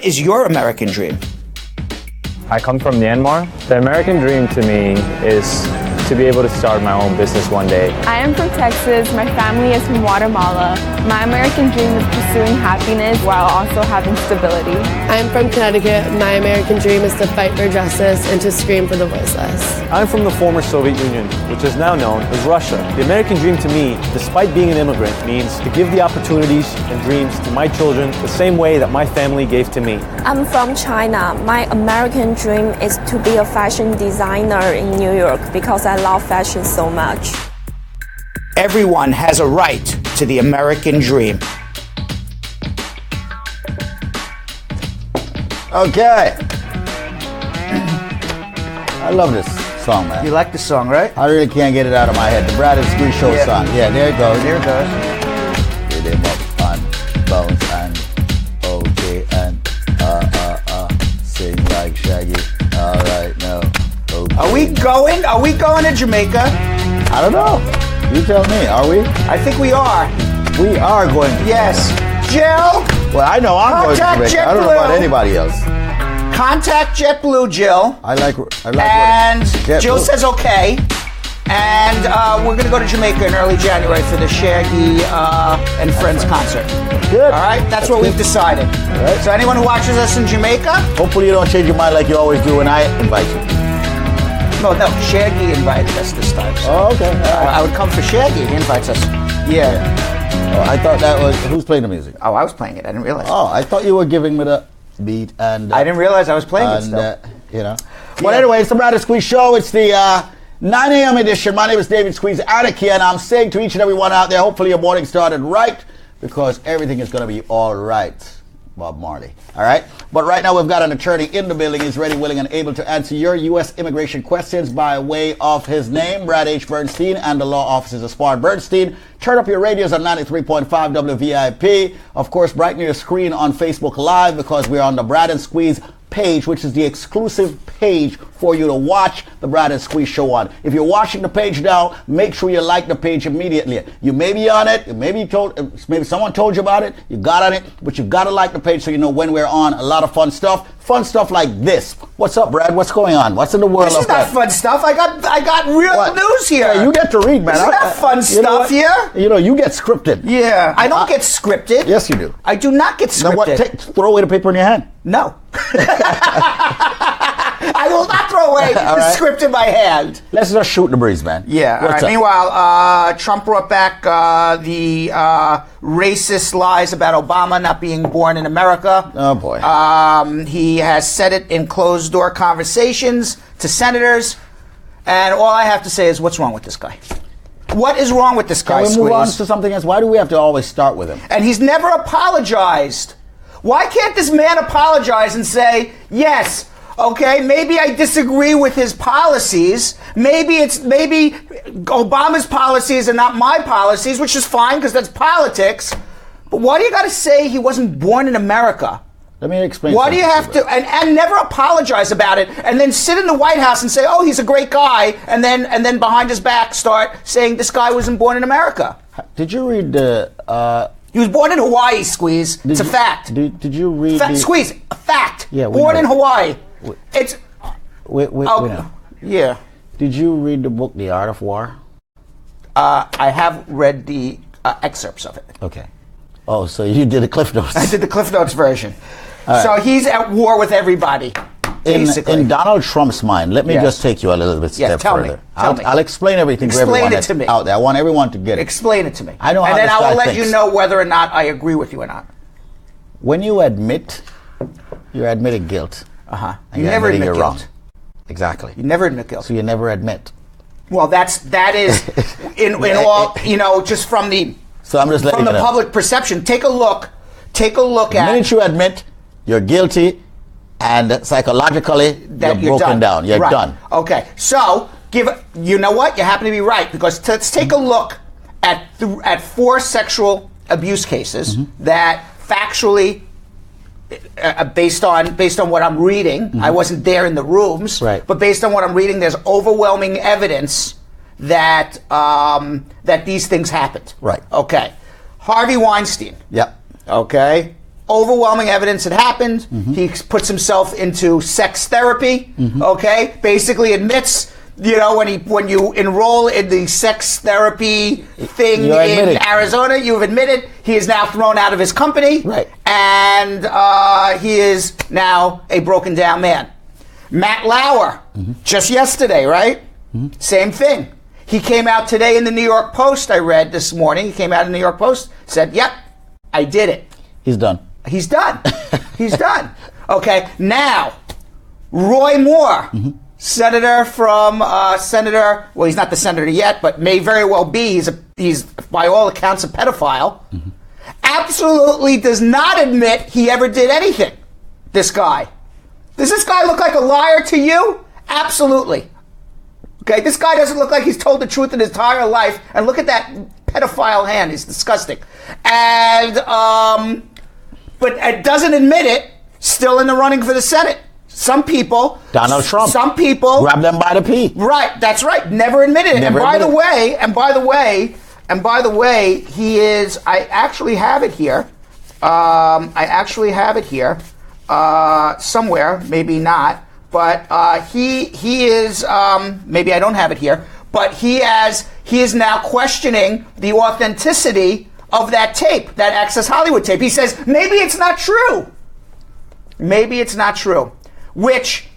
What is your American dream? I come from Myanmar. The American dream to me is to be able to start my own business one day. I am from Texas. My family is from Guatemala. My American dream is pursuing happiness while also having stability. I'm from Connecticut. My American dream is to fight for justice and to scream for the voiceless. I'm from the former Soviet Union, which is now known as Russia. The American dream to me, despite being an immigrant, means to give the opportunities and dreams to my children the same way that my family gave to me. I'm from China. My American dream is to be a fashion designer in New York because I love fashion so much. Everyone has a right to the American dream. Okay. I love this song, man. You like the song, right? I really can't get it out of my head. The Brad and Squeeze Show song. Yeah, there it goes. There it goes. Hit him up on bones and okay and sing like Shaggy. All right, no. Okay. Are we going to Jamaica? I don't know. You tell me. Are we? I think we are. We are going to. Yes. Jill? Well, I know I'm going to Contact Jamaica. I don't know about anybody else. Contact JetBlue, Jill. I like and JetBlue. Jill says okay. And we're going to go to Jamaica in early January for the Shaggy and Friends concert. Good. All right? That's what we've decided. All right. So anyone who watches us in Jamaica? Hopefully you don't change your mind like you always do when I invite you. No, Shaggy invited us this time. So Oh, okay. All right. I would come for Shaggy. He invites us. Yeah. Oh, I thought that was... Who's playing the music? Oh, I was playing it. I didn't realize. Oh, I thought you were giving me the beat and... I didn't realize I was playing it still. You know. Well, anyway, it's the Brad and Squeeze Show. It's the 9 a.m. edition. My name is David Squeeze Annakie, and I'm saying to each and every one out there, hopefully your morning started right, because everything is going to be all right. Bob Marley. All right? But right now we've got an attorney in the building. He's ready, willing, and able to answer your U.S. immigration questions by way of his name, Brad H. Bernstein, and the law offices of Spar Bernstein. Turn up your radios on 93.5 WVIP. Of course, brighten your screen on Facebook Live, because we're on the Brad and Squeeze page, which is the exclusive page for you to watch the Brad and Squeeze Show on. If you're watching the page now, make sure you like the page immediately. You may be on it, maybe someone told you about it, you got on it, but you got to like the page so you know when we're on. A lot of fun stuff like this. What's up, Brad? What's going on? What's in the world? This is not fun stuff. I got real news here. Yeah, you get to read, man. This is not fun stuff here. You know, you get scripted. Yeah, I don't get scripted. Yes, you do. I do not get scripted. Then what? Throw away the paper in your hand. No. I will not throw away the script in my hand. Let's just shoot the breeze, man. Yeah. All right. Meanwhile, Trump brought back the racist lies about Obama not being born in America. Oh, boy. He has said it in closed-door conversations to senators. And all I have to say is, what's wrong with this guy? What is wrong with this guy, Can we move on Squeeze? to something else? Why do we have to always start with him? And he's never apologized. Why can't this man apologize and say, yes, okay, maybe I disagree with his policies. Maybe Obama's policies are not my policies, which is fine because that's politics. But why do you got to say he wasn't born in America? Let me explain. Why do you have to and never apologize about it, and then sit in the White House and say, "Oh, he's a great guy," and then behind his back start saying this guy wasn't born in America? Did you read the? He was born in Hawaii, Squeeze. It's a fact. Did you read Squeeze, a fact. Yeah, born in Hawaii. It's. Wait. Yeah. Did you read the book The Art of War? I have read the excerpts of it. Okay. Oh, so you did the Cliff Notes. I did the Cliff Notes version. So he's at war with everybody. In Donald Trump's mind, let me just take you a little bit step further. I'll explain everything to everyone that's out there. I want everyone to get it. Explain it to me. I know how and then this I will guy let thinks. you know whether or not I agree with you or not. When you admit, you're admitting guilt. You never admit you're guilt. Wrong. Exactly. You never admit guilt. So you never admit. Well, that is in all, just from the public perception. Take a look at the minute you admit you're guilty, and psychologically you're broken down. You're done. Okay. So you know what? You happen to be right, because let's take a look at 4 sexual abuse cases that factually, based on what I'm reading, I wasn't there in the rooms, but based on what I'm reading, there's overwhelming evidence that that these things happened. Right. Okay. Harvey Weinstein. Yep. Okay. overwhelming evidence it happened. He puts himself into sex therapy. Okay, basically admits, when you enroll in the sex therapy thing in Arizona, you've admitted he is now thrown out of his company, right? And he is now a broken down man. Matt Lauer, just yesterday, right? Same thing. He came out today in the New York Post. I read this morning. He came out in the New York Post, said, "Yep, I did it." He's done. He's done. He's done. Okay, now, Roy Moore, senator from, well, he's not the senator yet, but may very well be. He's by all accounts, a pedophile. Absolutely does not admit he ever did anything, this guy. Does this guy look like a liar to you? Absolutely. Okay, this guy doesn't look like he's told the truth in his entire life. And look at that pedophile hand. He's disgusting. And, but it doesn't admit it, still in the running for the Senate. Some people... Donald Trump. Some people... Grab them by the pee. Right, that's right. Never admitted it. And by the way, he is... I actually have it here. Somewhere, maybe not. But he is... maybe I don't have it here. But he is now questioning the authenticity of that tape, that Access Hollywood tape. He says, maybe it's not true. Maybe it's not true. Which,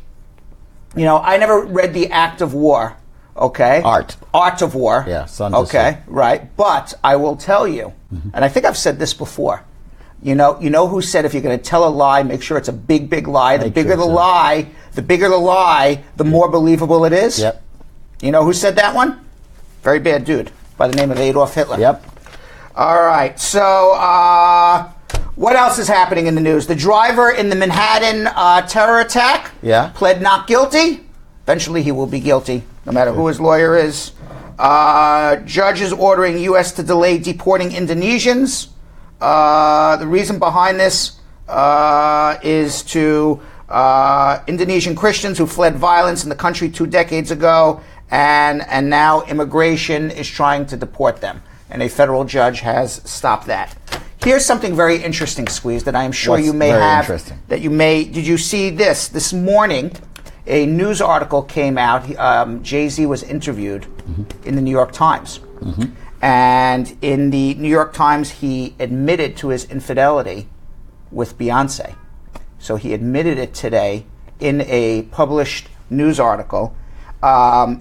I never read The Act of War, okay? Art of War. Yeah, okay, right. But I will tell you, and I think I've said this before, you know who said if you're going to tell a lie, make sure it's a big, big lie. The bigger the lie, the more believable it is. Yep. You know who said that one? Very bad dude by the name of Adolf Hitler. Yep. All right, so what else is happening in the news? The driver in the Manhattan terror attack pled not guilty. Eventually he will be guilty, no matter who his lawyer is. Judges ordering U.S. to delay deporting Indonesians. The reason behind this is to Indonesian Christians who fled violence in the country 2 decades ago, and now immigration is trying to deport them. And a federal judge has stopped that. Here's something very interesting, Squeeze, that I am sure you may have. Did you see this? This morning, a news article came out. Jay-Z was interviewed in the New York Times. And in the New York Times, he admitted to his infidelity with Beyonce. So he admitted it today in a published news article.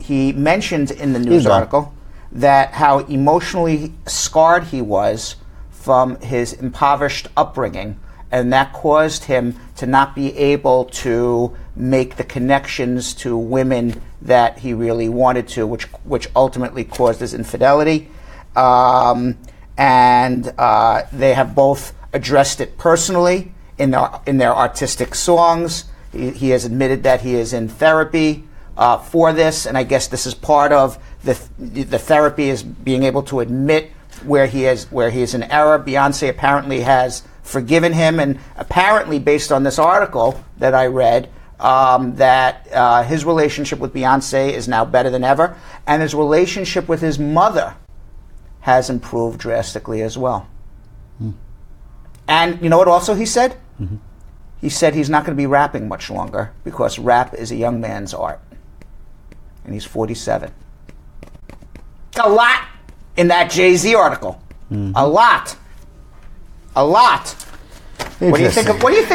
He mentioned in the news article that how emotionally scarred he was from his impoverished upbringing, and that caused him to not be able to make the connections to women that he really wanted to, which ultimately caused his infidelity. And they have both addressed it personally in their artistic songs. He has admitted that he is in therapy for this, and I guess this is part of the therapy, is being able to admit where he is in error. Beyonce apparently has forgiven him, and apparently, based on this article that I read, that his relationship with Beyonce is now better than ever, and his relationship with his mother has improved drastically as well. And you know what also he said? He said he's not going to be rapping much longer because rap is a young man's art. And he's 47. A lot in that Jay-Z article. A lot. What do you think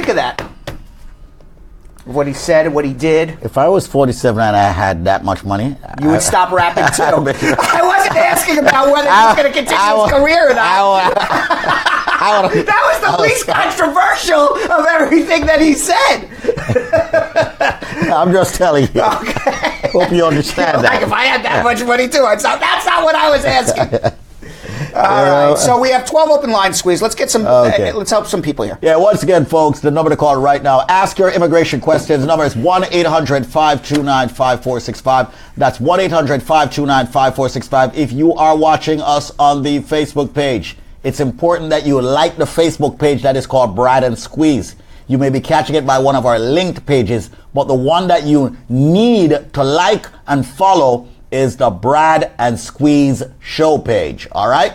of that? What he said and what he did? If I was 47 and I had that much money, you would stop rapping too. I wasn't asking about whether he was going to continue his career or not. That was the least controversial of everything that he said. I'm just telling you. Okay. Hope you understand that. Like if I had that much money too, that's not what I was asking. All right, so we have 12 open lines, Squeeze. Let's get some. Let's help some people here. Yeah, once again, folks, the number to call right now. Ask your immigration questions. The number is 1-800-529-5465. That's 1-800-529-5465. If you are watching us on the Facebook page, it's important that you like the Facebook page that is called Brad and Squeeze. You may be catching it by one of our linked pages, but the one that you need to like and follow is the Brad and Squeeze show page. All right?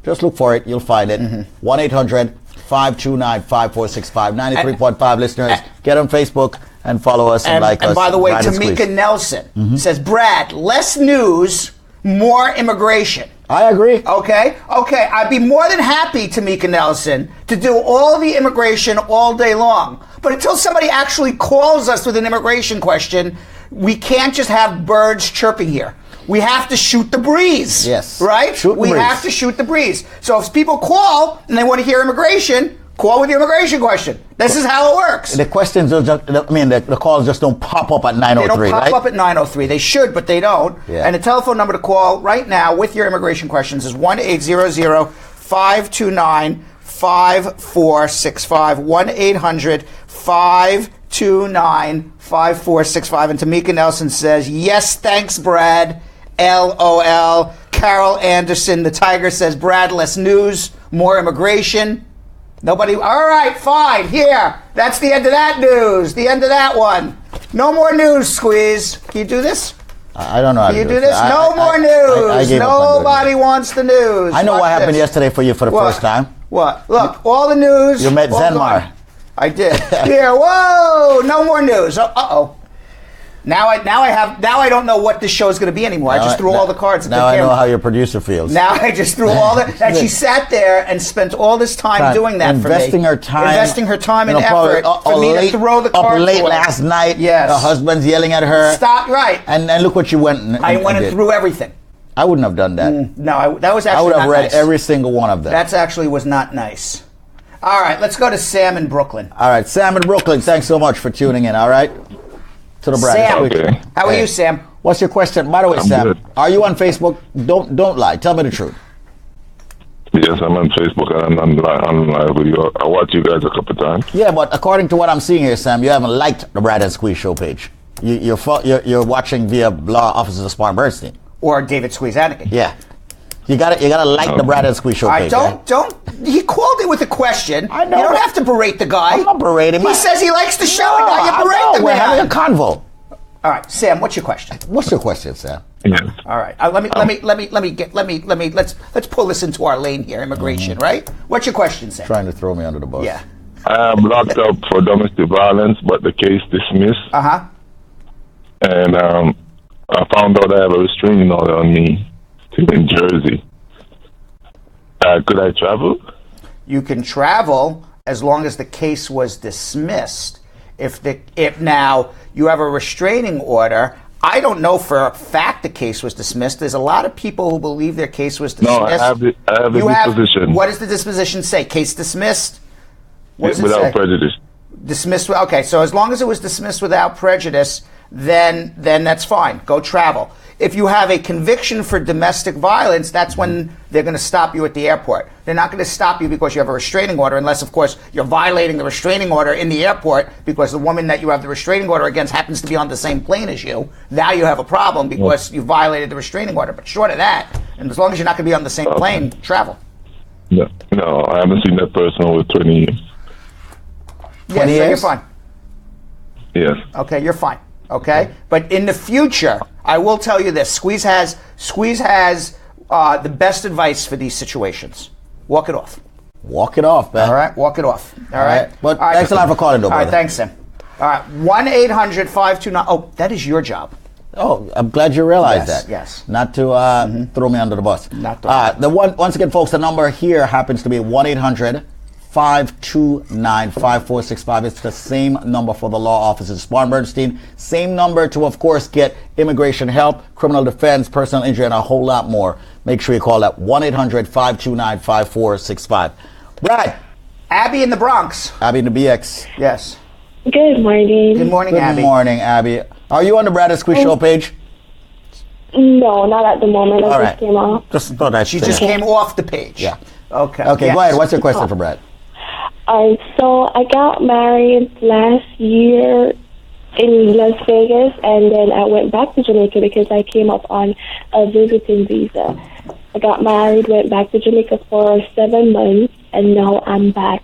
Just look for it. You'll find it. 1-800-529-5465. 1-800-529-5465. 93.5 listeners, get on Facebook and follow us and like us. And by the way, Brad and Tamika Squeeze. Nelson says, Brad, less news, more immigration. I agree. Okay. I'd be more than happy, Tamika Nelson, to do all the immigration all day long. But until somebody actually calls us with an immigration question, we can't just have birds chirping here. We have to shoot the breeze. Yes. Right? We have to shoot the breeze. So if people call and they want to hear immigration, call with your immigration question. This is how it works. The questions, the calls just don't pop up at 903, They don't pop right? up at 903. They should, but they don't. Yeah. And the telephone number to call right now with your immigration questions is 1-800-529-5465. 1-800-529-5465. And Tamika Nelson says, yes, thanks, Brad. LOL. Carol Anderson, the Tiger, says, Brad, less news, more immigration. Nobody. All right, fine. Here. That's the end of that news. The end of that one. No more news, Squeeze. Can you do this? I don't know how Can to you do this? No more news. I gave up on doing Nobody wants the news. I know Watch what happened this. yesterday for you for the What? first time. What? Look, all the news. You met all Zenmar. gone. I did. Here, whoa! No more news. Uh-oh. Now I don't know what this show is going to be anymore. I just threw all the cards at the Now I camera. know how your producer feels. Now I just threw all the. And she sat there and spent all this time doing that for me. Investing her time and effort for me to throw the cards up late away. last night. Yes. The husband's yelling at her. Stop. Right. And look what you went and I went and did. threw everything. I wouldn't have done that. No, that was actually I would have not read nice. every single one of them. That actually was not nice. All right, let's go to Sam in Brooklyn. All right, Sam in Brooklyn, thanks so much for tuning in, all right? To the Brad. Sam, Okay. how are you, Sam? What's your question? By the way, I'm Sam, good. are you on Facebook? Don't lie. Tell me the truth. Yes, I'm on Facebook and I'm on live with you. I watch you guys a couple times. Yeah, but according to what I'm seeing here, Sam, you haven't liked the Brad and Squeeze show page. You're watching via law offices of Spar and Bernstein. Or David Squeeze Annakie. Yeah. You gotta like the Brad and Squeeze show All right, page. don't. He called it with a question. I know. You don't have to berate the guy. I'm not berating him. He says he likes the show, and now you berate the We're man. having a convo. All right, Sam, what's your question? What's your question, Sam? Yes. All right, let's pull this into our lane here, immigration, right? What's your question, Sam? Trying to throw me under the bus. Yeah. I am locked up for domestic violence, but the case dismissed. Uh-huh. And I found out I have a restraining order on me still in Jersey. Could I travel? You can travel as long as the case was dismissed. If now you have a restraining order, I don't know for a fact the case was dismissed. There's a lot of people who believe their case was dismissed. No, I have the disposition. What does the disposition say? Case dismissed? What does it Without say? prejudice. Dismissed. Okay, so as long as it was dismissed without prejudice, then that's fine. Go travel. If you have a conviction for domestic violence, that's when they're going to stop you at the airport. They're not going to stop you because you have a restraining order, unless, of course, you're violating the restraining order in the airport because the woman that you have the restraining order against happens to be on the same plane as you. Now you have a problem because you violated the restraining order. But short of that, and as long as you're not going to be on the same plane, travel. No, I haven't seen that person over 20 years. Yeah, so years? you're fine. Yes. Okay, you're fine. Okay, but in the future, I will tell you this: Squeeze has the best advice for these situations. Walk it off. Walk it off, man. All right, walk it off. All right. But All right. thanks a lot for calling, though, All right, brother. thanks, Sam. All right, 1-800-529. Oh, that is your job. Oh, I'm glad you realized Yes, that. yes. Not to throw me under the bus. Not throw me. Once again, folks, the number here happens to be 1-800-529-5465. It's the same number for the law offices, Spar and Bernstein. Same number to, of course, get immigration help, criminal defense, personal injury, and a whole lot more. Make sure you call that 1-800-529-5465. Brad. Abby in the Bronx. Abby in the BX. Yes. Good morning. Good morning, Good Abby. morning, Abby. Are you on the Brad and Squeeze show page? No, not at the moment. I All just right. came off. Just thought I'd She say just that. came off the page. Yeah. Okay. Okay, yes. go ahead. What's your question for Brad? All right, so I got married last year in Las Vegas, and then I went back to Jamaica because I came up on a visiting visa. I got married, went back to Jamaica for 7 months, and now I'm back.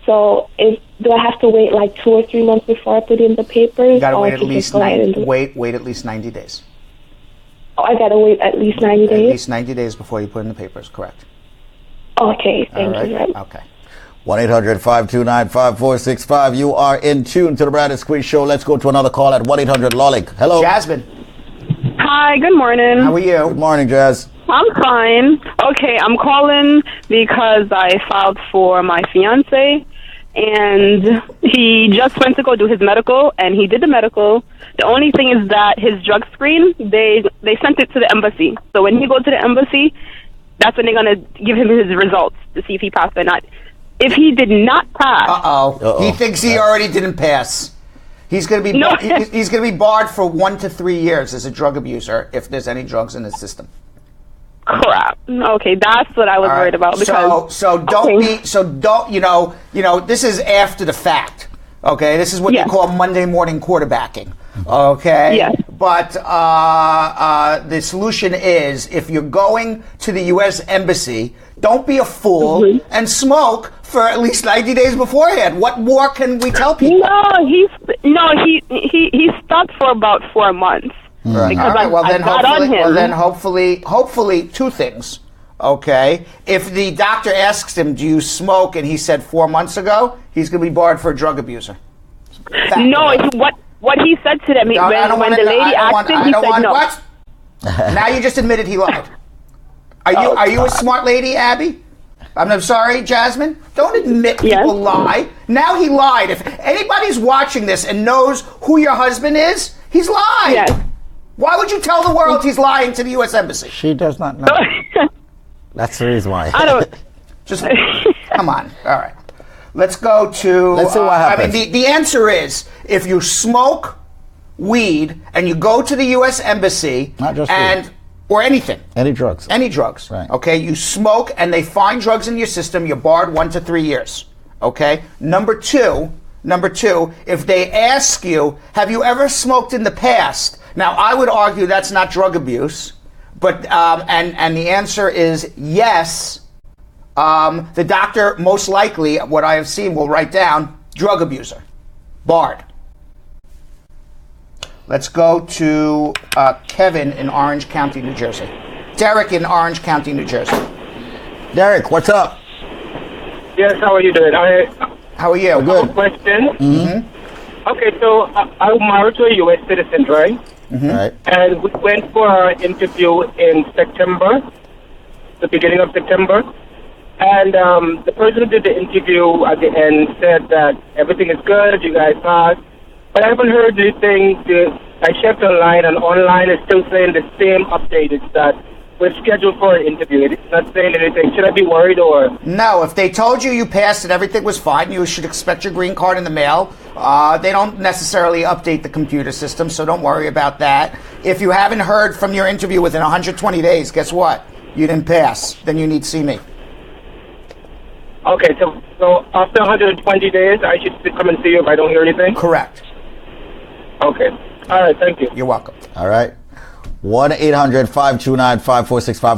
So do I have to wait like 2 or 3 months before I put in the papers? You gotta or wait I at can least just go ahead and do it? wait at least 90 days. Oh, I gotta wait at least 90 At days? least 90 days before you put in the papers, correct. Okay, All thank you. right. Okay. 1-800-529-5465. You are in tune to the Brandon Squeeze Show. Let's go to another call at 1-800-LOLIC. Hello. Jasmine. Hi, good morning. How are you? Good morning, Jazz. I'm fine. Okay, I'm calling because I filed for my fiance, and he just went to go do his medical, and he did the medical. The only thing is that his drug screen, they sent it to the embassy. So when he goes to the embassy, that's when they're going to give him his results to see if he passed or not. If he did not pass... He thinks he already didn't pass. He's going to be he's going to be barred for 1 to 3 years as a drug abuser if there's any drugs in his system. Crap. Okay, that's what I was worried about. Because this is after the fact. Okay, this is what they call Monday morning quarterbacking. Okay, yes. But the solution is if you're going to the U.S. Embassy, don't be a fool and smoke for at least 90 days beforehand. What more can we tell people? He stopped for about 4 months. Right. Because hopefully 2 things. Okay, if the doctor asks him, "Do you smoke?" and he said 4 months ago, he's going to be barred for a drug abuser. What he said to them when the lady asked him, he said no. What? Now you just admitted he lied. Are you a smart lady, Abby? I'm sorry, Jasmine. Don't admit people lie. Now he lied. If anybody's watching this and knows who your husband is, he's lied. Yes. Why would you tell the world he's lying to the U.S. Embassy? She does not know. That's the reason why. I don't. Just come on. All right. Let's go to. Let's see what happens. The answer is if you smoke weed and you go to the U.S. Embassy, not just weed. Or anything. Any drugs. Any drugs. Right. Okay. You smoke and they find drugs in your system, you're barred 1 to 3 years. Okay. Number two, if they ask you, have you ever smoked in the past? Now, I would argue that's not drug abuse, but and the answer is yes. The doctor, most likely, what I have seen, will write down drug abuser, barred. Let's go to Kevin in Orange County, New Jersey. Derek in Orange County, New Jersey. Derek, what's up? Yes, how are you doing? How are you? I have a question. Mm-hmm. Okay, so I'm married to a U.S. citizen, right? Mm-hmm. Right. And we went for our interview in September, the beginning of September. And the person who did the interview at the end said that everything is good, you guys passed. But I haven't heard anything. I checked online, and online it's still saying the same update. It's that we're scheduled for an interview. It's not saying anything. Should I be worried or? No, if they told you passed and everything was fine, you should expect your green card in the mail. They don't necessarily update the computer system, so don't worry about that. If you haven't heard from your interview within 120 days, guess what? You didn't pass. Then you need to see me. Okay, so after 120 days, I should come and see you if I don't hear anything? Correct. Okay. All right, thank you. You're welcome. All right. 1-800-529-5465.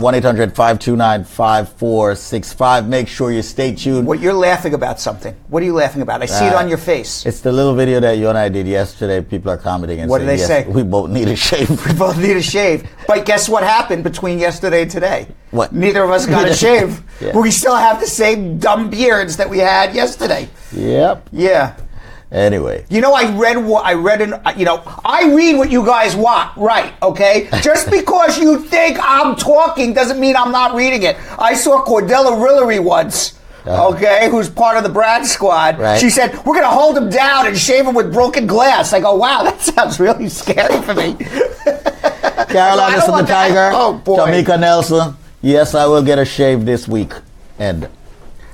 1-800-529-5465. Make sure you stay tuned. You're laughing about something. What are you laughing about? I see it on your face. It's the little video that you and I did yesterday. People are commenting and what saying, did they say? We both need a shave. We both need a shave. But guess what happened between yesterday and today? What? Neither of us got a shave. Yeah. We still have the same dumb beards that we had yesterday. Yep. Yeah. Anyway. I read what you guys want, right, okay? Just because you think I'm talking doesn't mean I'm not reading it. I saw Cordella Rillery once, okay, who's part of the Brad Squad. Right. She said, we're going to hold him down and shave him with broken glass. I go, wow, that sounds really scary for me. Carolina from the Tiger. Oh, boy. Tamika Nelson. Yes, I will get a shave this week. And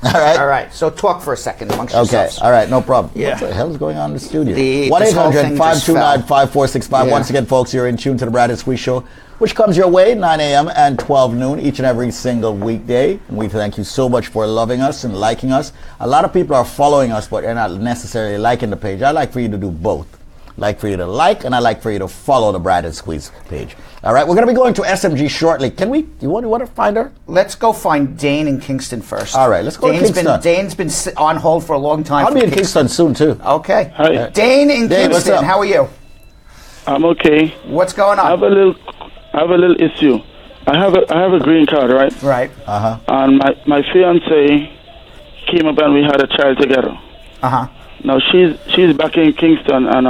all right. So talk for a second amongst yourselves. All right. No problem. Yeah. What the hell is going on in the studio? 1-800-529-5465. Once again, folks, you're in tune to the Brad and Squeeze Show, which comes your way 9 a.m. and 12 noon each and every single weekday. And we thank you so much for loving us and liking us. A lot of people are following us, but they're not necessarily liking the page. I like for you to do both. Like for you to like, and I like for you to follow the Brad and Squeeze page. All right, we're going to be going to SMG shortly. You want to find her? Let's go find Dane in Kingston first. All right, let's go to Kingston. Dane's been on hold for a long time. I'll be in Kingston soon, too. Okay. Hi. Dane in Kingston, what's up? How are you? I'm okay. What's going on? I have a little issue. I have a green card, right? Right. Uh-huh. And my fiance came up and we had a child together. Now she's back in Kingston, and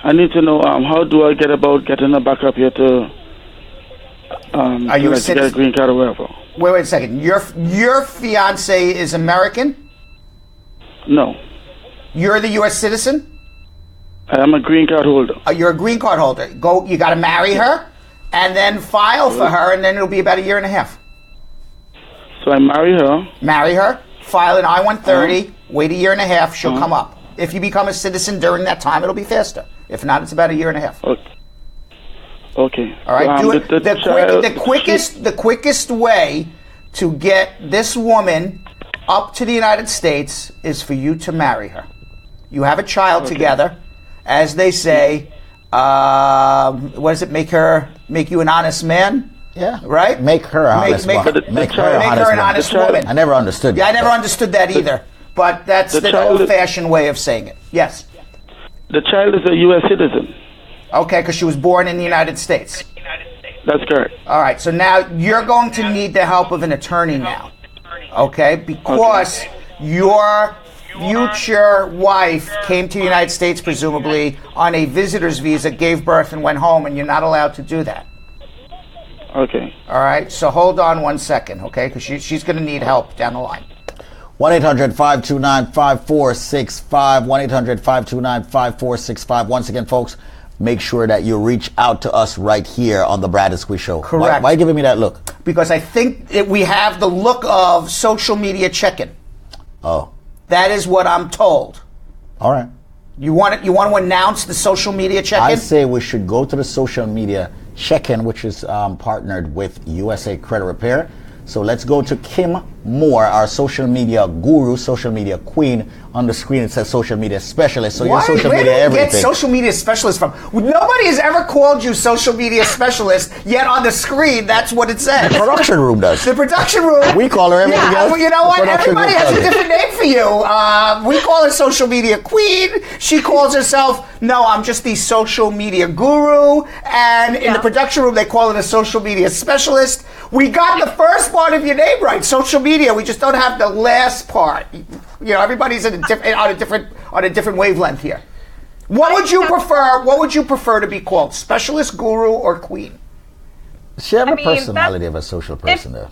I need to know how do I get about getting her back up here to Are you a to get a citizen? green card or wherever? Wait a second. Your fiance is American? No, You're the U.S. citizen? I am a green card holder. You're a green card holder. You got to marry her, and then file for her, and then it'll be about a year and a half. So I marry her. Marry her, file an I-130, wait a year and a half, she'll come up. If you become a citizen during that time, it'll be faster. If not, it's about a year and a half. Okay. All right. So, Do it. The quickest way to get this woman up to the United States is for you to marry her. You have a child together, as they say. What does it make you an honest man? Yeah. Right? Make her an honest woman. Make her an honest woman. I never understood that. Yeah, I never understood that either. But that's the old-fashioned way of saying it. Yes. The child is a U.S. citizen. Okay, because she was born in the United States. That's correct. All right, so now you're going to need the help of an attorney now. Okay? Because your future wife came to the United States, presumably, on a visitor's visa, gave birth, and went home, and you're not allowed to do that. Okay. All right, so hold on 1 second, okay? Because she's going to need help down the line. 1-800-529-5465. 1-800-529-5465. Once again, folks, make sure that you reach out to us right here on the Brad and Squeeze Show. Correct. Why are you giving me that look? Because I think we have the look of social media check-in. Oh. That is what I'm told. All right. You want to announce the social media check-in? I say we should go to the social media check-in, which is partnered with USA Credit Repair. So let's go to Kim Moore, our social media guru, social media queen. On the screen it says social media specialist. So you're social Where media do you everything. get social media specialist from? Nobody has ever called you social media specialist, yet on the screen that's what it says. The production room does. The production room. We call her everything else. Well, you know The what? production Everybody room has a does it. different name for you. We call her social media queen. She calls herself, no, I'm just the social media guru. And in the production room, they call it a social media specialist. We got the first part of your name right, social media. We just don't have the last part. You know, everybody's on a different wavelength here. What would you prefer? What would you prefer to be called? Specialist, guru, or queen? She have a personality of a social person, though.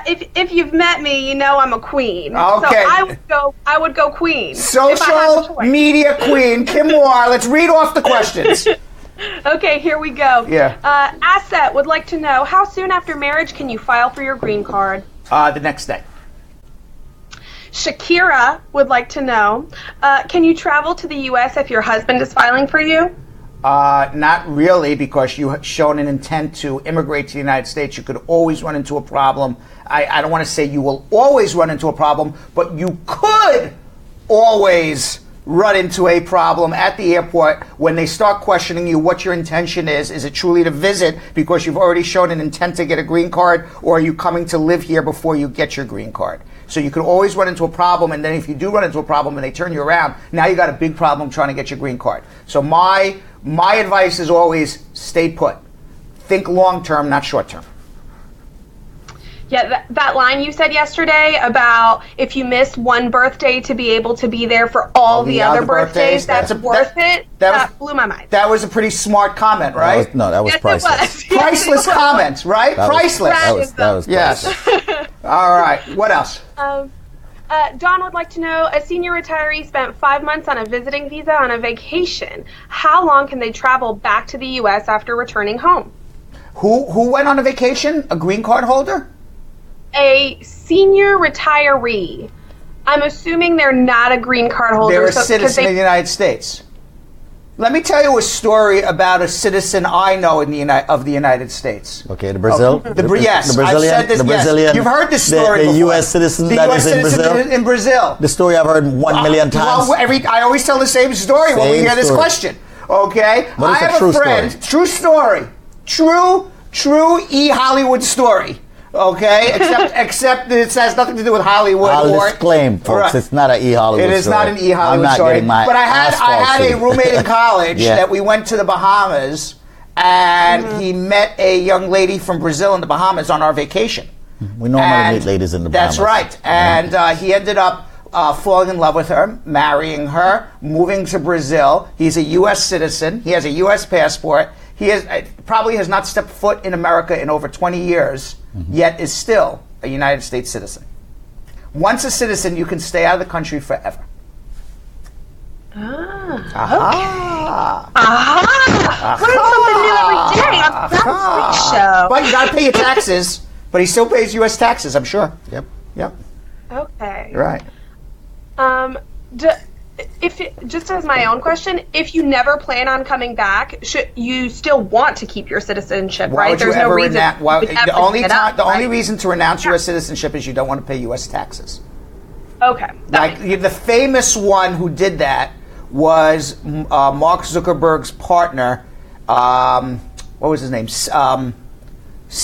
If you've met me, you know I'm a queen. Okay. So I would go queen. Social media queen, Kim Moore. Let's read off the questions. Okay, here we go. Yeah. Asset would like to know, how soon after marriage can you file for your green card? The next day. Shakira would like to know, can you travel to the U.S. if your husband is filing for you? Not really, because you have shown an intent to immigrate to the United States. You could always run into a problem. I don't want to say you will always run into a problem, but you could always run into a problem at the airport when they start questioning you what your intention is. Is it truly to visit because you've already shown an intent to get a green card, or are you coming to live here before you get your green card? So you could always run into a problem, and then if you do run into a problem and they turn you around, now you got a big problem trying to get your green card. So my advice is always stay put. Think long term, not short term. Yeah, that line you said yesterday about if you miss one birthday to be able to be there for all the other birthdays, that's worth it. That blew my mind. That was a pretty smart comment, right? That was Yes, priceless. it was. Priceless comment, right? That was- Priceless. That was Yes. All right. What else? Don would like to know, a senior retiree spent 5 months on a visiting visa on a vacation. How long can they travel back to the U.S. after returning home? Who went on a vacation? A green card holder? A senior retiree. I'm assuming they're not a green card holder. They're a citizen of the United States. Let me tell you a story about a citizen I know of the United States. Okay, the Brazil? Yes, the Brazilian, I've said this. the Brazilian, yes. You've heard this story the before. U.S. citizen that US is in citizen Brazil? in Brazil. The story I've heard 1 million times. Well, I always tell the same story when we Same hear this story. question. Okay? But it's I a have true a friend. story. True story. True Hollywood story. Okay? Except that it has nothing to do with Hollywood. I'll disclaim, folks, Right. it's not an E-Hollywood story. It is not an E-Hollywood I'm not story. getting my But I had a asphalt roommate in college Yeah. that we went to the Bahamas, and he met a young lady from Brazil in the Bahamas on our vacation. We normally meet ladies in the Bahamas. That's right. And he ended up falling in love with her, marrying her, moving to Brazil. He's a U.S. citizen. He has a U.S. passport. He probably has not stepped foot in America in over 20 years, yet is still a United States citizen. Once a citizen, you can stay out of the country forever. Learn something new every day on the Bernstein show. But you got to pay your taxes. But he still pays U.S. taxes, I'm sure. Yep. Okay. Right. Just as my own question, if you never plan on coming back, should you still want to keep your citizenship, Why right? would There's you no ever reason. the only reason to renounce U.S. citizenship is you don't want to pay U.S. taxes. Okay. Like the famous one who did that was Mark Zuckerberg's partner. What was his name? Who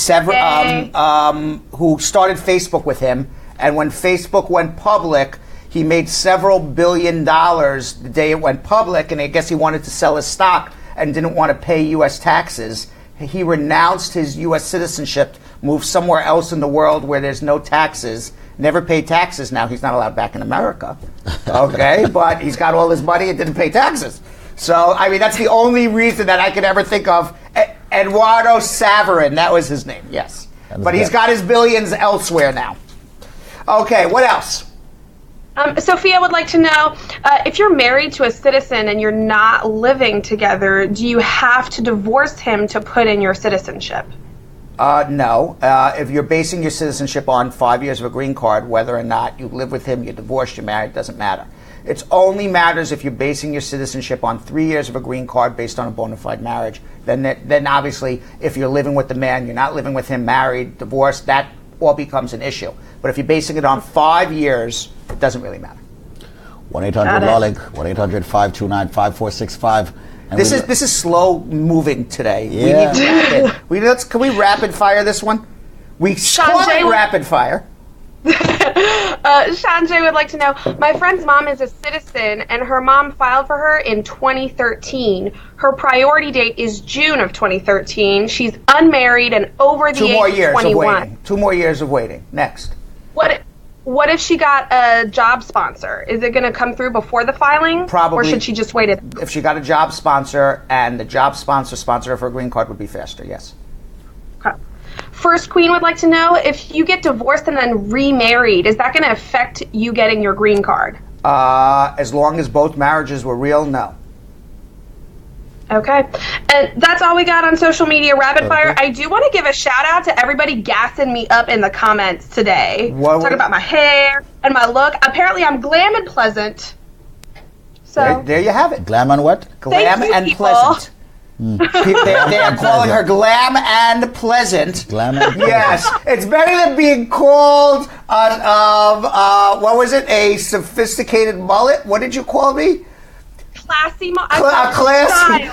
started Facebook with him, and when Facebook went public, he made several $1 billion the day it went public, and I guess he wanted to sell his stock and didn't want to pay U.S. taxes. He renounced his U.S. citizenship, moved somewhere else in the world where there's no taxes, never paid taxes. Now he's not allowed back in America, okay? But he's got all his money and didn't pay taxes. So, I mean, that's the only reason that I could ever think of. Eduardo Saverin, that was his name, yes. But he's got his billions elsewhere now. Okay, what else? Sophia would like to know, if you're married to a citizen and you're not living together, do you have to divorce him to put in your citizenship? No. If you're basing your citizenship on 5 years of a green card, whether or not you live with him, you're divorced, you're married, doesn't matter. It only matters if you're basing your citizenship on 3 years of a green card based on a bona fide marriage. Then obviously, if you're living with the man, you're not living with him, married, divorced, that all becomes an issue. But if you're basing it on 5 years, it doesn't really matter. 1-800-LAW-LINK, 1-800-529-5465. This is slow moving today. Yeah. We need to wrap it. Can we rapid fire this one? We call it rapid fire. Sanjay would like to know, my friend's mom is a citizen and her mom filed for her in 2013. Her priority date is June of 2013. She's unmarried and over the age of 21. 2 more years of waiting. Next. What if she got a job sponsor? Is it going to come through before the filing? Probably. Or should she just wait it? If she got a job sponsor and the job sponsor of her green card would be faster, yes. Okay. First Queen would like to know, if you get divorced and then remarried, is that going to affect you getting your green card? As long as both marriages were real, no. Okay. And that's all we got on social media rapid fire. I do want to give a shout out to everybody gassing me up in the comments today. Talking about my hair and my look. Apparently I'm glam and pleasant. So there you have it. Glam and what? Glam and pleasant. They're calling her glam and pleasant. Glam and pleasant. Yes, it's better than being called what was it? A sophisticated mullet? What did you call me? Classy mullet. Classy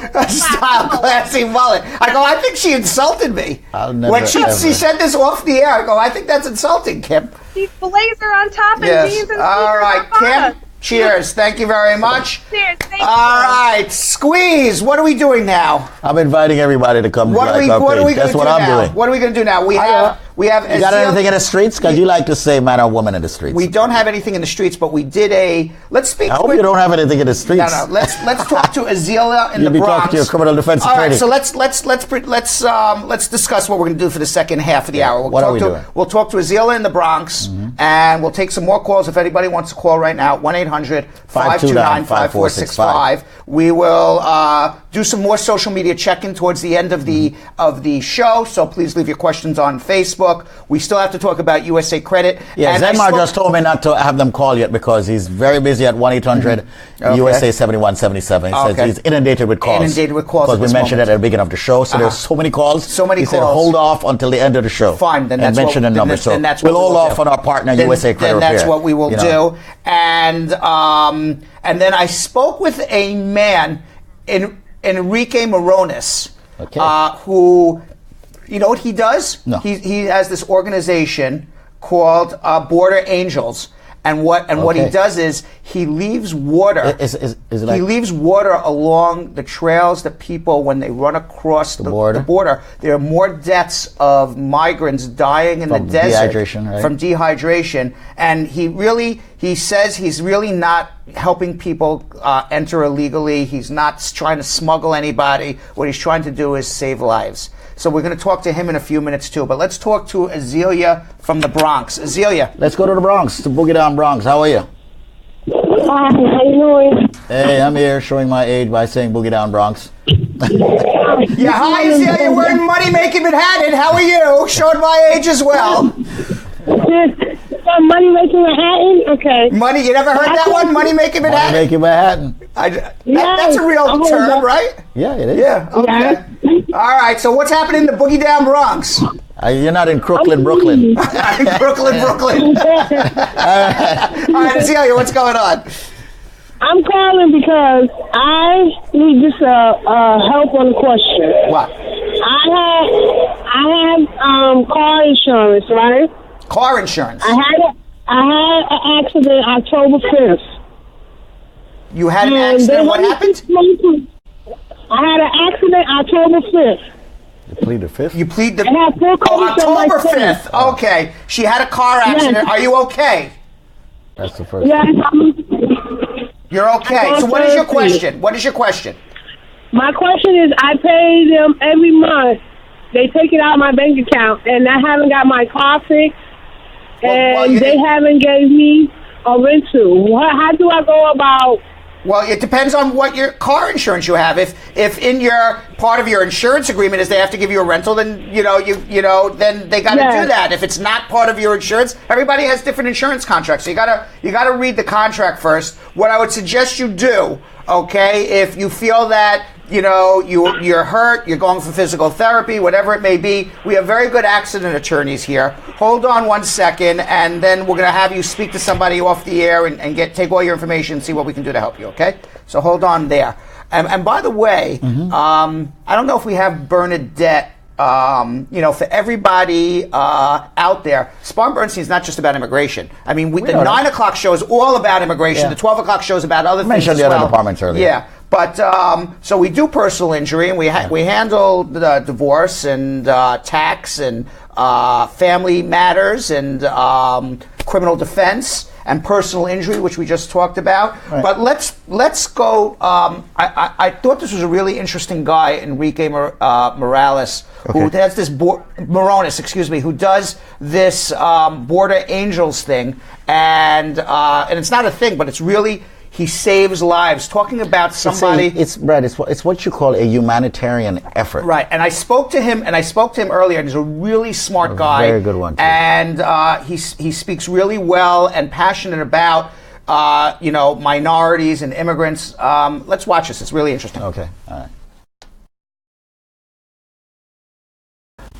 mullet. I go, I think she insulted me. When she said this off the air, I go, I think that's insulting, Kim. She's blazer on top and jeans and all right, Kim. Cheers. Thank you very much. Cheers. Thank you. All right, Squeeze. What are we doing now? I'm inviting everybody to come. What are we going to do now? Doing. What are we going to do now? We have. You got anything in the streets? Because you like to say man or woman in the streets. We don't have anything in the streets, but we did a. Let's speak. I hope you don't have anything in the streets. No. Let's talk to Azila in the Bronx. You'll be talking to your criminal defense attorney. All right, so let's discuss what we're going to do for the second half of the hour. What are we doing? We'll talk to Azila in the Bronx, and we'll take some more calls if anybody wants to call right now. 1-800-529-5465. We will do some more social media check-in towards the end of the show. So please leave your questions on Facebook. We still have to talk about USA Credit. Yeah, Zenmar just told me not to have them call yet because he's very busy at 1-800-USA 7177. He says he's inundated with calls. Because we mentioned it at the beginning of the show. So there's so many calls. He said hold off until the end of the show. Fine, then and mention the number. So we'll hold off on our partner USA Credit Repair. That's what we will do. And then I spoke with a man, Enrique Moronis, who, you know what he does? No. He has this organization called Border Angels, And what he does is he leaves water. He leaves water along the trails that people, when they run across the border, there are more deaths of migrants dying in the desert from dehydration. And he says he's really not helping people enter illegally. He's not trying to smuggle anybody. What he's trying to do is save lives. So we're going to talk to him in a few minutes too. But let's talk to Azealia from the Bronx. Azealia. Let's go to the Bronx, to Boogie Down Bronx. How are you? Hi, how you doing? Hey, I'm here showing my age by saying Boogie Down Bronx. Yeah, hi Azealia. We're in Money Making Manhattan. How are you? Showing my age as well. Money Making Manhattan? Okay. Money, you never heard that one? Money Making Manhattan? Money Making Manhattan. That's a real term, right? Yeah, it is. Yeah, okay. All right, so what's happening in the Boogie Down Bronx? You're not in Brooklyn. In Brooklyn. All right, Azealia, what's going on? I'm calling because I need just help on a question. What? I have car insurance, right? Car insurance? I had an accident October 5th. You had an accident? What happened? I had an accident October 5th. You plead the 5th? You plead the... I have full coverage on my October phone. 5th. Okay. She had a car accident. Yes. Are you okay? That's the first. Yes. You're okay. So what is your question? What is your question? My question is, I pay them every month. They take it out of my bank account, and I haven't got my car fixed, and they haven't gave me a rental. How do I go about... Well, it depends on what your car insurance you have. If in your part of your insurance agreement is they have to give you a rental, then then they got to do that. If it's not part of your insurance, everybody has different insurance contracts. So you gotta read the contract first. What I would suggest you do, okay, if you feel that you're hurt, you're going for physical therapy, whatever it may be. We have very good accident attorneys here. Hold on 1 second, and then we're going to have you speak to somebody off the air and take all your information and see what we can do to help you, okay? So hold on there. And by the way, I don't know if we have Bernadette. For everybody out there, Spar Bernstein is not just about immigration. I mean, the 9 o'clock show is all about immigration. The 12 o'clock show is about other things as well. Mentioned the other departments earlier. Yeah. But so we do personal injury, and we handle the divorce and tax and family matters and criminal defense and personal injury, which we just talked about. Right. But let's go. I thought this was a really interesting guy, Enrique Morales, who has this Moronis, who does this Border Angels thing, and it's not a thing, but it's really. He saves lives. Talking about somebody, it's Brad. It's what you call a humanitarian effort, right? And I spoke to him earlier. And he's a really smart guy, very good one, too. And he speaks really well and passionate about minorities and immigrants. Let's watch this. It's really interesting. Okay, all right.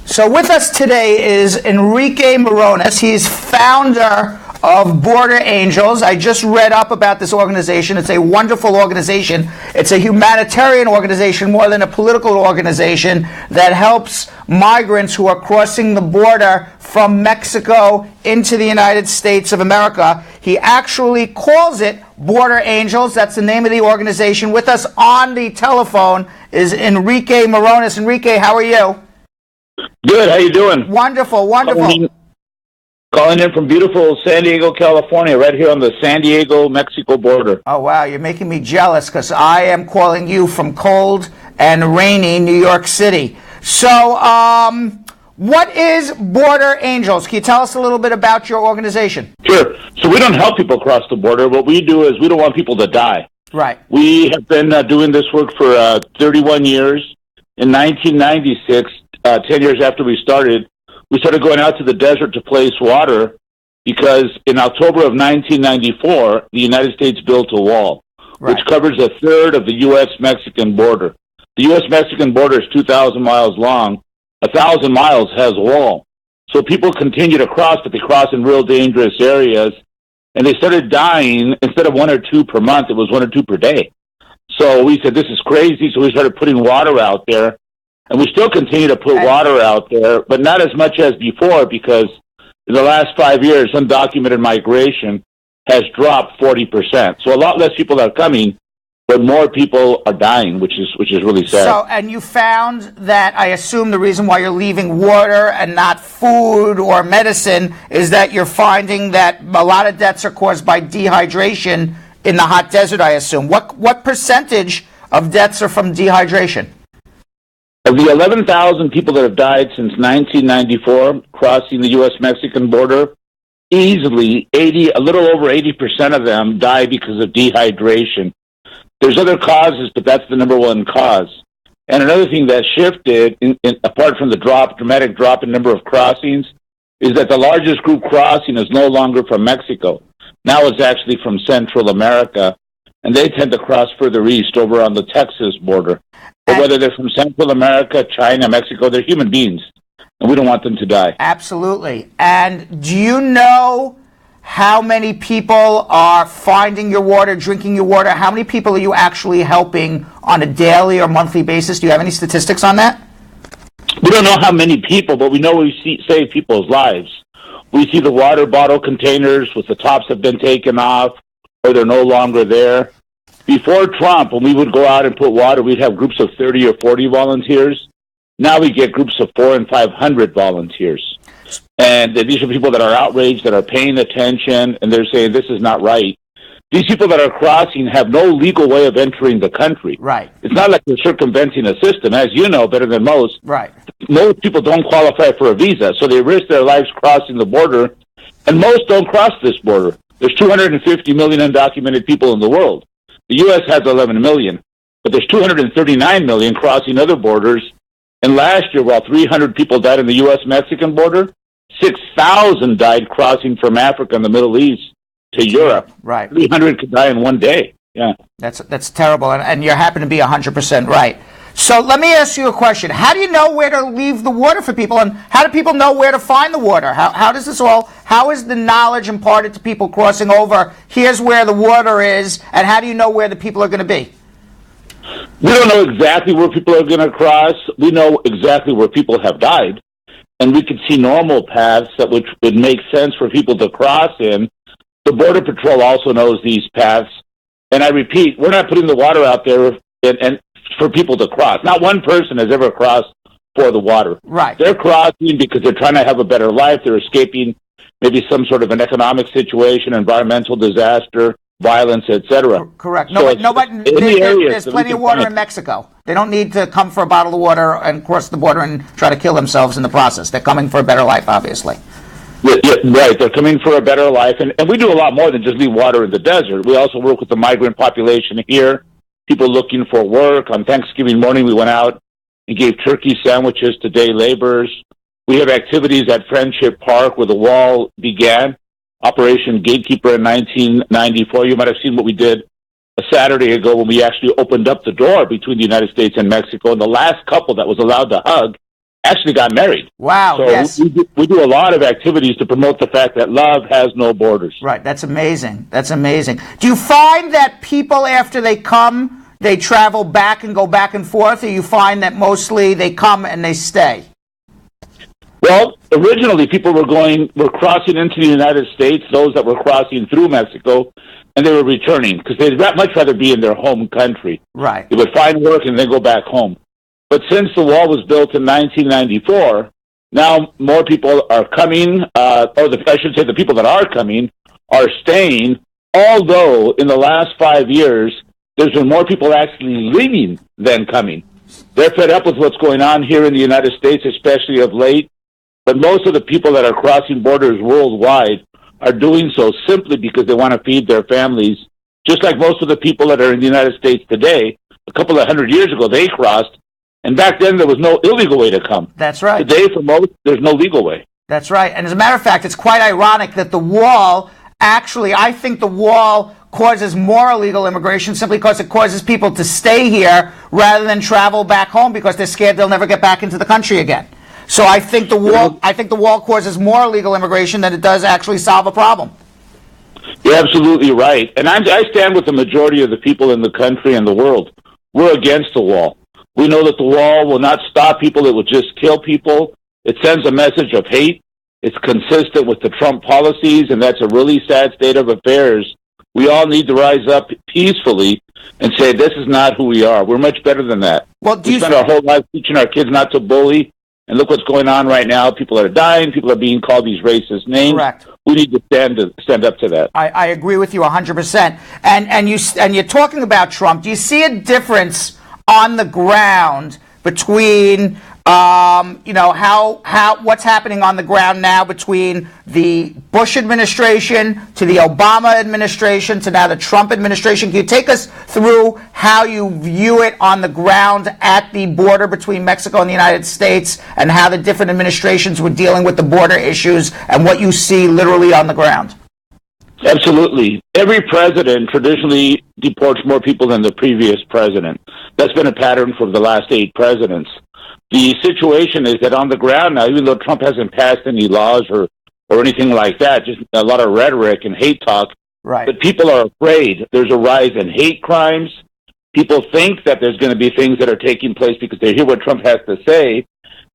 So with us today is Enrique Moronis. He's founder of Border Angels. I just read up about this organization. It's a wonderful organization. It's a humanitarian organization more than a political organization that helps migrants who are crossing the border from Mexico into the United States of America. He actually calls it Border Angels. That's the name of the organization. With us on the telephone is Enrique Moronis. Enrique, how are you? Good. How you doing? Wonderful, wonderful. Calling in from beautiful San Diego, California, right here on the San Diego-Mexico border. Oh, wow. You're making me jealous because I am calling you from cold and rainy New York City. So, what is Border Angels? Can you tell us a little bit about your organization? Sure. So we don't help people cross the border. What we do is we don't want people to die. Right. We have been doing this work for 31 years. In 1996, 10 years after we started going out to the desert to place water because in October of 1994, the United States built a wall, which covers a third of the U.S.-Mexican border. The U.S.-Mexican border is 2,000 miles long. 1,000 miles has a wall. So people continue to cross, but they cross in real dangerous areas. And they started dying. Instead of 1 or 2 per month, it was 1 or 2 per day. So we said, this is crazy. So we started putting water out there. And we still continue to put water out there, but not as much as before because in the last 5 years, undocumented migration has dropped 40%. So a lot less people are coming, but more people are dying, which is really sad. So, and you found that, I assume the reason why you're leaving water and not food or medicine is that you're finding that a lot of deaths are caused by dehydration in the hot desert, I assume. What percentage of deaths are from dehydration? Of the 11,000 people that have died since 1994 crossing the U.S.-Mexican border, easily a little over 80% of them die because of dehydration. There's other causes, but that's the number one cause. And another thing that shifted, apart from the dramatic drop in number of crossings, is that the largest group crossing is no longer from Mexico. Now it's actually from Central America, and they tend to cross further east over on the Texas border. But whether they're from Central America, China, Mexico, they're human beings, and we don't want them to die. Absolutely. And do you know how many people are finding your water, drinking your water? How many people are you actually helping on a daily or monthly basis? Do you have any statistics on that? We don't know how many people, but we know we save people's lives. We see the water bottle containers with the tops have been taken off or they're no longer there. Before Trump, when we would go out and put water, we'd have groups of 30 or 40 volunteers. Now we get groups of 400 and 500 volunteers. And these are people that are outraged, that are paying attention, and they're saying this is not right. These people that are crossing have no legal way of entering the country. Right. It's not like they're circumventing a system. As you know better than most, right. Most people don't qualify for a visa, so they risk their lives crossing the border, and most don't cross this border. There's 250 million undocumented people in the world. The U.S. has 11 million, but there's 239 million crossing other borders. And last year, while 300 people died in the U.S.-Mexican border, 6,000 died crossing from Africa and the Middle East to Europe. Right. 300 could die in one day. Yeah. That's terrible, and you happen to be 100% right. So let me ask you a question. How do you know where to leave the water for people, and how do people know where to find the water? How does this all, how is the knowledge imparted to people crossing over? Here's where the water is, and how do you know where the people are going to be? We don't know exactly where people are going to cross. We know exactly where people have died, and we could see normal paths that would make sense for people to cross in. The Border Patrol also knows these paths, and I repeat, we're not putting the water out there and for people to cross. Not one person has ever crossed for the water. Right. They're crossing because they're trying to have a better life. They're escaping maybe some sort of an economic situation, environmental disaster, violence, etc. Correct. So There's plenty of water in Mexico. They don't need to come for a bottle of water and cross the border and try to kill themselves in the process. They're coming for a better life, obviously. Yeah, right. They're coming for a better life. And we do a lot more than just leave water in the desert. We also work with the migrant population here, people looking for work. On Thanksgiving morning, we went out and gave turkey sandwiches to day laborers. We have activities at Friendship Park where the wall began, Operation Gatekeeper in 1994. You might have seen what we did a Saturday ago when we actually opened up the door between the United States and Mexico, and the last couple that was allowed to hug actually got married. Wow, so yes. We do a lot of activities to promote the fact that love has no borders. Right, that's amazing. That's amazing. Do you find that people, after they come, they travel back and go back and forth, or you find that mostly they come and they stay? Well, originally people were crossing into the United States, those that were crossing through Mexico, and they were returning because they'd much rather be in their home country. Right. They would find work and then go back home. But since the wall was built in 1994, now more people are coming, I should say the people that are coming are staying, although in the last 5 years, there's been more people actually leaving than coming. They're fed up with what's going on here in the United States, especially of late. But most of the people that are crossing borders worldwide are doing so simply because they want to feed their families, just like most of the people that are in the United States today. A couple of 100 years ago, they crossed, and back then there was no illegal way to come. That's right. Today, for most, there's no legal way. That's right. And as a matter of fact, it's quite ironic that the wall, actually, I think the wall causes more illegal immigration simply because it causes people to stay here rather than travel back home because they're scared they'll never get back into the country again. So I think the wall causes more illegal immigration than it does actually solve a problem. You're absolutely right. And I stand with the majority of the people in the country and the world. We're against the wall. We know that the wall will not stop people. It will just kill people. It sends a message of hate. It's consistent with the Trump policies, and that's a really sad state of affairs. We all need to rise up peacefully and say, this is not who we are. We're much better than that. Well, we spend our whole life teaching our kids not to bully, and look what's going on right now. People are dying. People are being called these racist names. Correct. We need to stand up to that. I agree with you 100%. And you're talking about Trump. Do you see a difference on the ground between what's happening on the ground now between the Bush administration to the Obama administration to now the Trump administration? Can you take us through how you view it on the ground at the border between Mexico and the United States, and how the different administrations were dealing with the border issues, and what you see literally on the ground? Absolutely. Every president traditionally deports more people than the previous president. That's been a pattern for the last 8 presidents. The situation is that on the ground now, even though Trump hasn't passed any laws or anything like that, just a lot of rhetoric and hate talk, right. But people are afraid. There's a rise in hate crimes. People think that there's going to be things that are taking place because they hear what Trump has to say.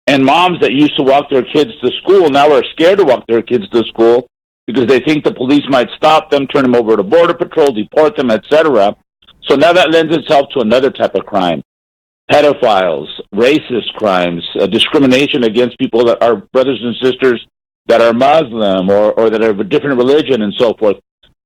And moms that used to walk their kids to school now are scared to walk their kids to school because they think the police might stop them, turn them over to Border Patrol, deport them, etc. So now that lends itself to another type of crime. Pedophiles, racist crimes, discrimination against people that are brothers and sisters that are Muslim or that are of a different religion and so forth.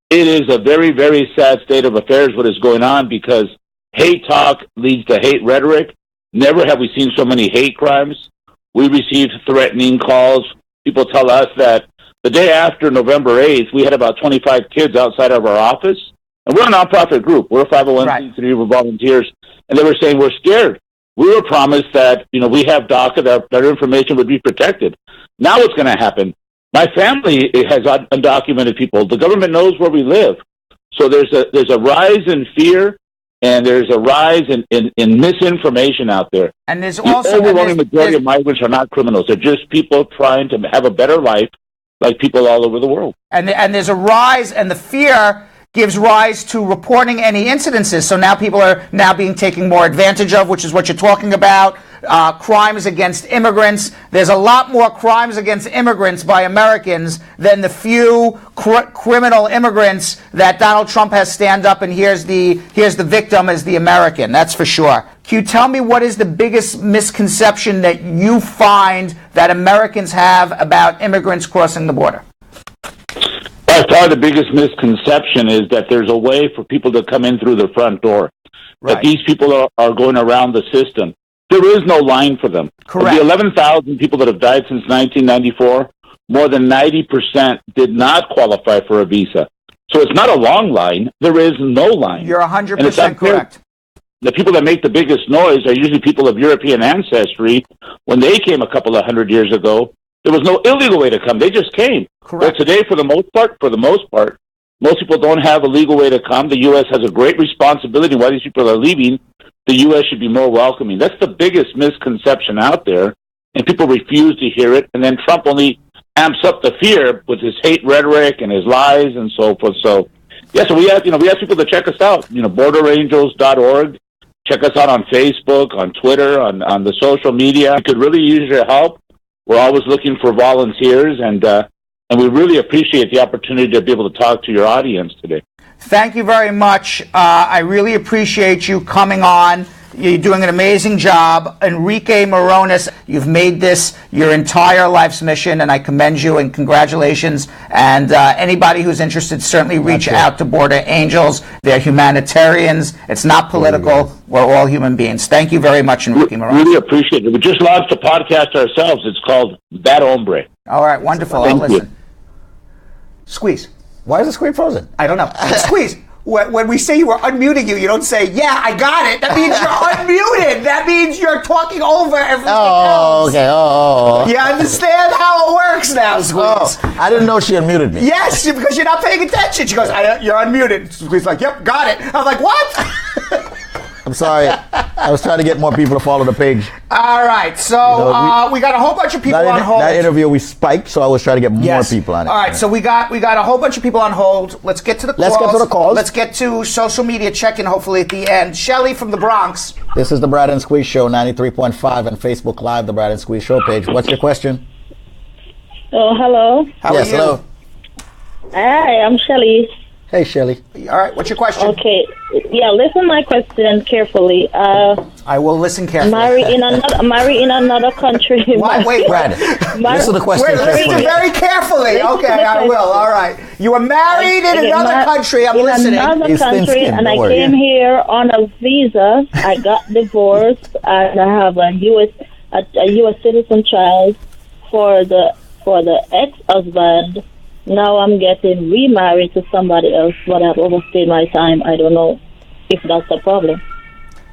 It is a very, very sad state of affairs what is going on because hate talk leads to hate rhetoric. Never have we seen so many hate crimes. We received threatening calls. People tell us that the day after November 8th, we had about 25 kids outside of our office. And we're a nonprofit group. We're a 501c3 with volunteers. And they were saying, we're scared. We were promised that, we have DACA, that our information would be protected. Now what's going to happen? My family has undocumented people. The government knows where we live. So there's a rise in fear, and there's a rise in misinformation out there. And there's also... The overwhelming majority of migrants are not criminals. They're just people trying to have a better life like people all over the world. And there's a rise, and the fear gives rise to reporting any incidences. So now people are now being taken more advantage of, which is what you're talking about. Crimes against immigrants. There's a lot more crimes against immigrants by Americans than the few criminal immigrants that Donald Trump has stand up and here's the victim as the American. That's for sure. Can you tell me what is the biggest misconception that you find that Americans have about immigrants crossing the border? By far the biggest misconception is that there's a way for people to come in through the front door. Right. That these people are going around the system. There is no line for them. Correct. Of the 11,000 people that have died since 1994, more than 90% did not qualify for a visa. So it's not a long line. There is no line. You're 100% correct. The people that make the biggest noise are usually people of European ancestry. When they came a couple of hundred years ago, there was no illegal way to come. They just came. Correct. But today, for the most part, most people don't have a legal way to come. The U.S. has a great responsibility. While these people are leaving, the U.S. should be more welcoming. That's the biggest misconception out there, and people refuse to hear it. And then Trump only amps up the fear with his hate rhetoric and his lies and so forth. So, yeah, so we ask people to check us out. BorderAngels.org. Check us out on Facebook, on Twitter, on the social media. We could really use your help. We're always looking for volunteers, and we really appreciate the opportunity to be able to talk to your audience today. Thank you very much. I really appreciate you coming on. You're doing an amazing job. Enrique Morones, you've made this your entire life's mission, and I commend you and congratulations. And anybody who's interested, certainly reach out to Border Angels. They're humanitarians. It's not political. We're all human beings. Thank you very much, Enrique Morones. Really appreciate it. We just launched a podcast ourselves. It's called That Hombre. All right, wonderful. I'll listen. Squeeze. Why is the screen frozen? I don't know. Squeeze. When we say we're unmuting you, you don't say, yeah, I got it. That means you're unmuted. That means you're talking over everything else. Okay. Oh. You understand how it works now, Squeeze? Oh, I didn't know she unmuted me. Yes, because you're not paying attention. She goes, you're unmuted. Squeeze's like, yep, got it. I'm like, what? I'm sorry. I was trying to get more people to follow the page. All right. So we got a whole bunch of people on hold. That interview we spiked, so I was trying to get more people on it. All right. So we got a whole bunch of people on hold. Let's get to the calls. Let's get to social media check-in, hopefully, at the end. Shelly from the Bronx. This is the Brad and Squeeze Show, 93.5 and Facebook Live, the Brad and Squeeze Show page. What's your question? Oh, hello. How are you? Hello. Hi, I'm Shelly. Hey, Shelly. All right, what's your question? Okay. Yeah, listen my question carefully. I will listen carefully. Marry in another country. Wait, Brad. Listen to the question carefully. Listen very carefully. Listen Okay, to the I will. All right. You were married in another country. I'm listening. In another country, and I came here on a visa. I got divorced, and I have a U.S. citizen child for the ex-husband. Now I'm getting remarried to somebody else, but I've overstayed my time. I don't know if that's the problem.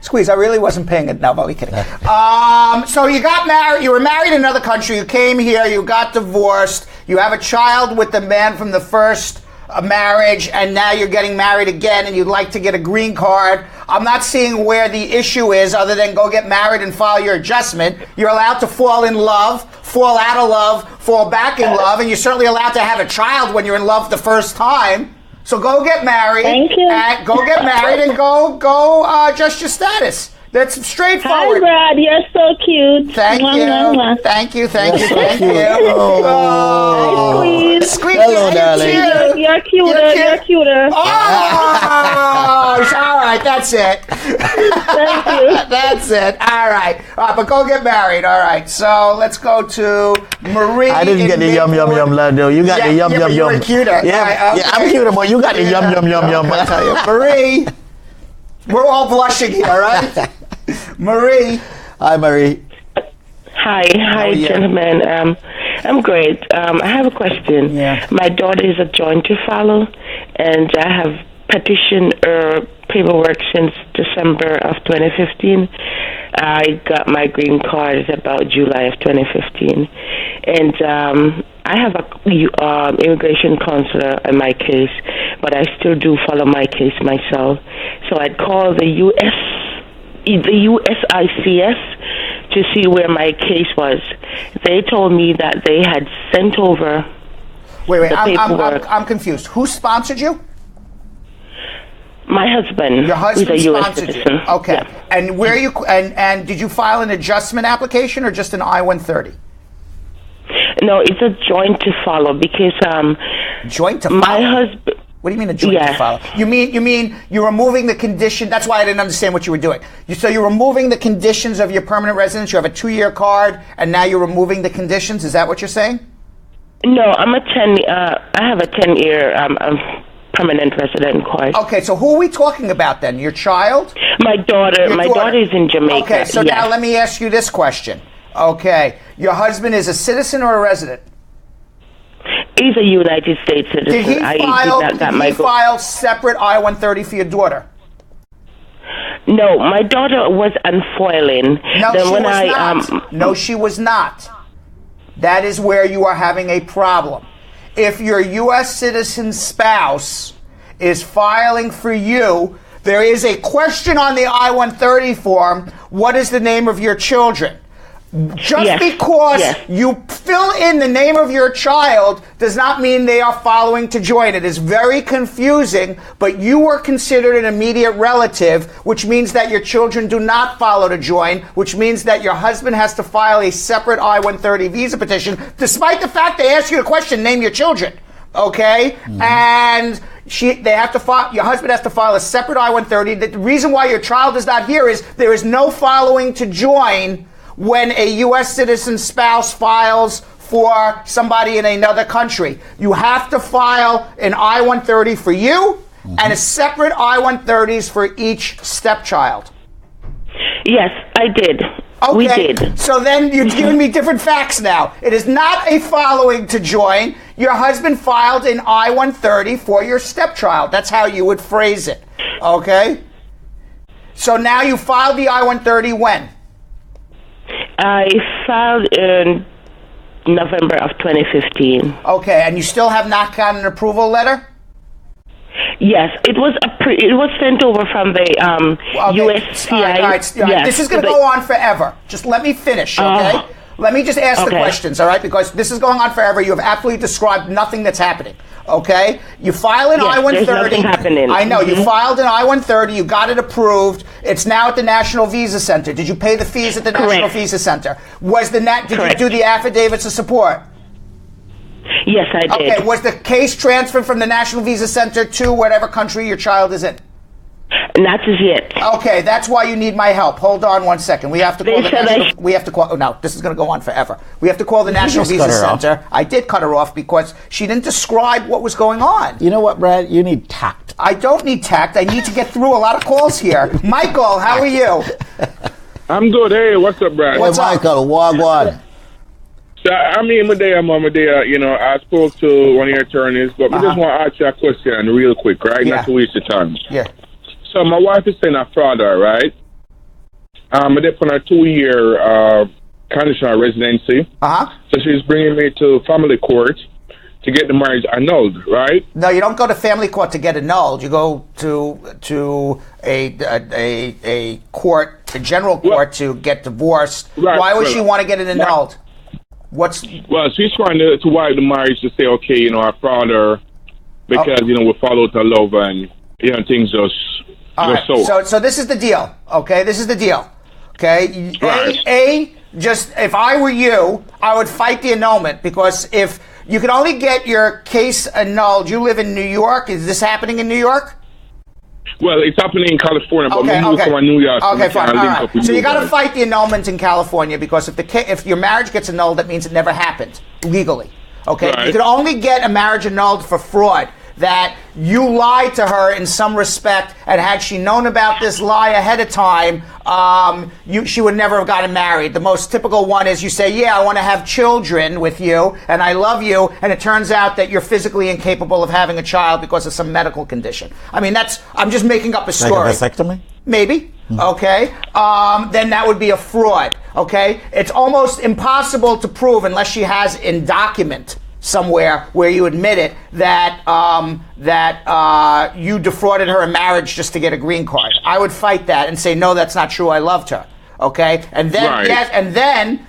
Squeeze, I really wasn't paying it. No, but we kidding. So you got married. You were married in another country. You came here. You got divorced. You have a child with the man from the first marriage, and now you're getting married again, and you'd like to get a green card. I'm not seeing where the issue is other than go get married and file your adjustment. You're allowed to fall in love, fall out of love, fall back in love, and you're certainly allowed to have a child when you're in love the first time. So go get married. Thank you. Go get married and go adjust your status. That's straightforward. Hi, Brad. You're so cute. Thank you. Thank you. Thank you. Thank you. Hi, Squeeze. Hello, darling. You're cuter. You're cuter. Oh, all right. That's it. Thank you. That's it. All right. But go get married. All right. So let's go to Marie. I didn't get the yum, lad. No, you got the yum. You were cuter. Yeah, Right, okay. yeah, I'm cuter, but you got the yum. I tell you. Marie, we're all blushing here, right? Marie. Hi, Marie. Hi, gentlemen. I'm great. I have a question. Yeah. My daughter is a joint to follow, and I have petitioned her paperwork since December of 2015. I got my green card about July of 2015, and I have a immigration counselor in my case, but I still do follow my case myself. So I'd call the USICS to see where my case was. They told me that they had sent over Wait, the paperwork. I'm confused. Who sponsored you? My husband. Your husband who's a US sponsored citizen. you. Okay. Yeah. And where you and did you file an adjustment application or just an I-130? No, it's a joint to follow because joint to follow. My husband. What do you mean a joint to follow? You mean you're removing the condition? That's why I didn't understand what you were doing. So you're removing the conditions of your permanent residence. You have a 2-year card, and now you're removing the conditions. Is that what you're saying? No, I'm a 10. I have a 10-year permanent resident card. Okay, so who are we talking about then? Your child? My daughter. My daughter is in Jamaica. Okay, so yes. now let me ask you this question. Okay, your husband is a citizen or a resident? He's a United States citizen. Did he file separate I-130 for your daughter? No, my daughter was unfoiling. No, then she when was not. No, she was not. That is where you are having a problem. If your U.S. citizen spouse is filing for you, there is a question on the I-130 form, what is the name of your children? Just because you fill in the name of your child does not mean they are following to join. It is very confusing, but you were considered an immediate relative, which means that your children do not follow to join, which means that your husband has to file a separate I-130 visa petition, despite the fact they ask you the question, name your children. Okay? Mm-hmm. And your husband has to file a separate I-130. The reason why your child is not here is there is no following to join when a U.S. citizen spouse files for somebody in another country. You have to file an I-130 for you and a separate I-130s for each stepchild. Yes, I did. Okay. We did. So then you're giving me different facts now. It is not a following to join. Your husband filed an I-130 for your stepchild. That's how you would phrase it. Okay? So now you filed the I-130 when? I filed in November of 2015. Okay, and you still have not gotten an approval letter? Yes, it was sent over from the USCIS. All right. Yes, this is going to go on forever. Just let me finish, okay? Let me just ask the questions, all right? Because this is going on forever. You have absolutely described nothing that's happening, okay? You file an I-130. There's nothing happening. I know. You filed an I-130. You got it approved. It's now at the National Visa Center. Did you pay the fees at the National Visa Center? Did you do the affidavits of support? Yes, I did. Okay, was the case transferred from the National Visa Center to whatever country your child is in? Not as yet. Okay, that's why you need my help. Hold on one second. We have to call we have to call. Oh, no, this is going to go on forever. We have to call the National Visa Center. I did cut her off because she didn't describe what was going on. You know what, Brad? You need tact. I don't need tact. I need to get through a lot of calls here. Michael, how are you? I'm good. Hey, what's up, Brad? What's up, Michael? Wagwan. So, I mean, I spoke to one of your attorneys, but I just want to ask you a question real quick, right? Yeah. Not to waste your time. Yeah. So my wife is saying a fraud, right? They put a 2-year conditional residency. So she's bringing me to family court to get the marriage annulled, right? No, you don't go to family court to get annulled. You go to a court, a general court, to get divorced. Right, Why would she want to get it annulled? Well, she's trying to wipe the marriage to say, okay, I fraud her because, we followed her love and, things just... All right. So this is the deal, okay? This is the deal, okay? Right. Just if I were you, I would fight the annulment, because if you can only get your case annulled, you live in New York. Is this happening in New York? Well, it's happening in California, but we moved from New York. Okay, fine. All right. So you got to fight the annulment in California, because if your marriage gets annulled, that means it never happened legally. Okay, right. You can only get a marriage annulled for fraud. That you lied to her in some respect, and had she known about this lie ahead of time, she would never have gotten married. The most typical one is you say, yeah, I want to have children with you, and I love you, and it turns out that you're physically incapable of having a child because of some medical condition. I mean, I'm just making up a story. Like a vasectomy? Maybe. Okay. Then that would be a fraud. Okay. It's almost impossible to prove, unless she has in document somewhere where you admit it, that you defrauded her in marriage just to get a green card. I would fight that and say, no, that's not true. I loved her. Okay, and then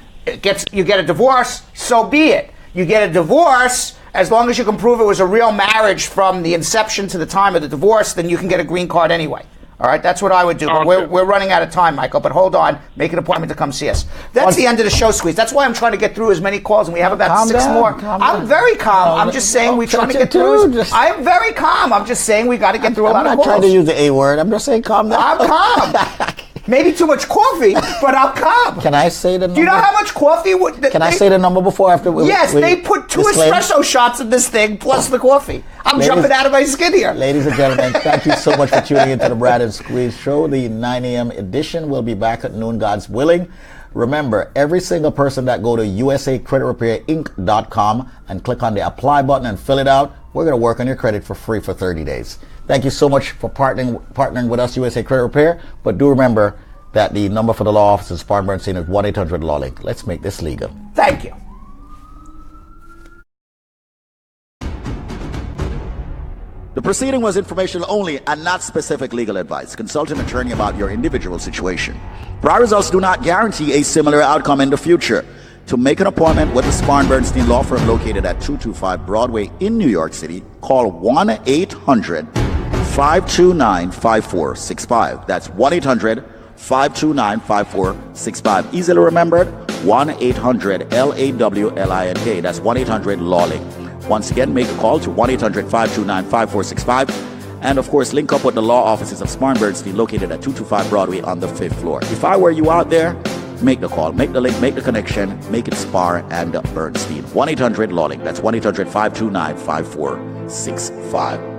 you get a divorce. So be it. You get a divorce. As long as you can prove it was a real marriage from the inception to the time of the divorce, then you can get a green card anyway. All right, that's what I would do. But we're running out of time, Michael. But hold on, make an appointment to come see us. That's the end of the show, Squeeze. That's why I'm trying to get through as many calls, and we have about 6 more. I'm very calm. I'm just saying we're trying to get through. I'm very calm. I'm just saying we got to get through a lot of calls. I'm not trying to use the A word. I'm just saying calm down. I'm calm. Maybe too much coffee, but I'm calm. Can I say the number? Do you know how much coffee? Can I say the number before after? Yes, they put 2 espresso shots in this thing plus the coffee. I'm jumping out of my skin here. Ladies and gentlemen, thank you so much for tuning into the Brad and Squeeze Show. The 9 a.m. edition will be back at noon, God's willing. Remember, every single person that go to usacreditrepairinc.com and click on the apply button and fill it out, we're going to work on your credit for free for 30 days. Thank you so much for partnering with us, USA Credit Repair. But do remember that the number for the law office in Spar, Bernstein is 1-800-LAW-LINK. Let's make this legal. Thank you. The proceeding was informational only and not specific legal advice. Consult an attorney about your individual situation. Prior results do not guarantee a similar outcome in the future. To make an appointment with the Spar and Bernstein Law Firm located at 225 Broadway in New York City, call 1-800-529-5465. That's 1-800-529-5465. Easily remembered, 1-800-LAWLINK. That's 1-800-LAW-LINK. Once again, make a call to 1-800-529-5465. And of course, link up with the law offices of Spar and Bernstein located at 225 Broadway on the 5th floor. If I were you out there, make the call, make the link, make the connection, make it Spar and Bernstein. 1-800-LAW-LINK. That's 1-800-529-5465.